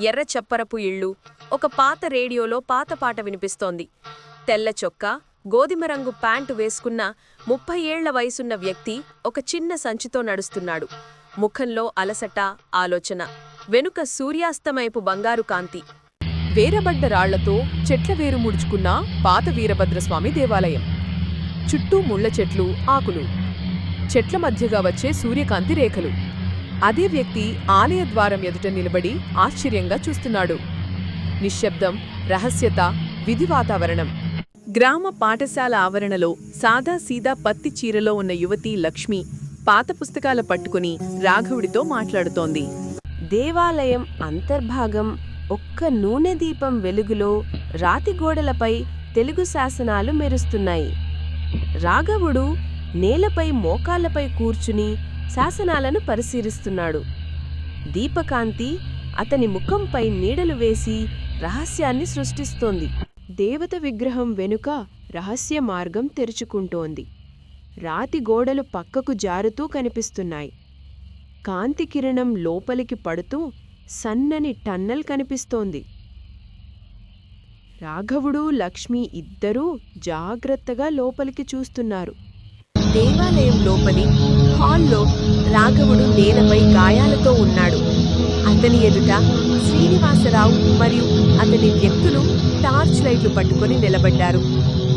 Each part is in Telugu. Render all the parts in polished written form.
ఎర్ర చప్పరపు ఇళ్ళు, ఒక పాత రేడియోలో పాత పాట వినిపిస్తోంది. తెల్ల చొక్కా, గోధుమ రంగు ప్యాంటు వేసుకున్న 30 ఏళ్ల వయసున్న వ్యక్తి ఒక చిన్న సంచితో నడుస్తున్నాడు. ముఖంలో అలసట, ఆలోచన. వెనుక సూర్యాస్తమైపు బంగారు కాంతి. వేరబడ్డ రాళ్లతో చెట్ల వేరు ముడుచుకున్న పాత వీరభద్రస్వామి దేవాలయం. చుట్టూ ముళ్ల చెట్లు, ఆకులు. చెట్ల మధ్యగా వచ్చే సూర్యకాంతి రేఖలు. అదే వ్యక్తి ఆలయ ద్వారం ఎదుట నిలబడి ఆశ్చర్యంగా చూస్తున్నాడు. నిశ్శబ్దం, రహస్యత, విధి వాతావరణం. గ్రామ పాఠశాల ఆవరణలో సాదాసీదా పత్తి చీరలో ఉన్న యువతి లక్ష్మి పాత పుస్తకాల పట్టుకుని రాఘవుడితో మాట్లాడుతోంది. దేవాలయం అంతర్భాగం ఒక్క నూనె దీపం వెలుగులో రాతి గోడలపై తెలుగు శాసనాలు మెరుస్తున్నాయి. రాఘవుడు నేలపై మోకాళ్లపై కూర్చుని శాసనాలను పరిశీలిస్తున్నాడు. దీపకాంతి అతని ముఖంపై నీడలు వేసి రహస్యాన్ని సృష్టిస్తోంది. దేవత విగ్రహం వెనుక రహస్య మార్గం తెరుచుకుంటోంది. రాతి గోడలు పక్కకు జారుతూ కనిపిస్తున్నాయి. కాంతి కిరణం లోపలికి పడుతూ సన్నని టన్నల్ కనిపిస్తోంది. రాఘవుడు, లక్ష్మి ఇద్దరూ జాగ్రత్తగా లోపలికి చూస్తున్నారు. దేవాలయం లోపలి హాల్లో రాఘవుడు నేలపై గాయాలతో ఉన్నాడు. అతని ఎదుట శ్రీనివాసరావు మరియు అతని వ్యక్తులు టార్చ్ లైట్లు పట్టుకుని నిలబడ్డారు.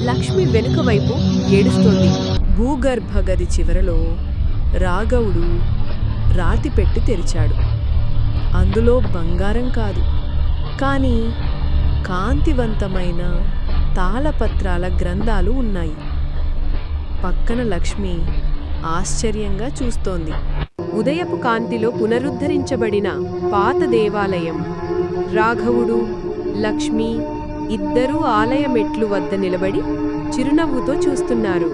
లక్ష్మి వెనుక వైపు ఏడుస్తోంది. భూగర్భ గది చివరలో రాఘవుడు రాతి పెట్టి తెరిచాడు. అందులో బంగారం కాదు, కానీ కాంతివంతమైన తాళపత్రాల గ్రంథాలు ఉన్నాయి. పక్కన లక్ష్మి ఆశ్చర్యంగా చూస్తోంది. ఉదయపు కాంతిలో పునరుద్ధరించబడిన పాత దేవాలయం. రాఘవుడు, లక్ష్మి ఇద్దరూ ఆలయ మెట్లు వద్ద నిలబడి చిరునవ్వుతో చూస్తున్నారు.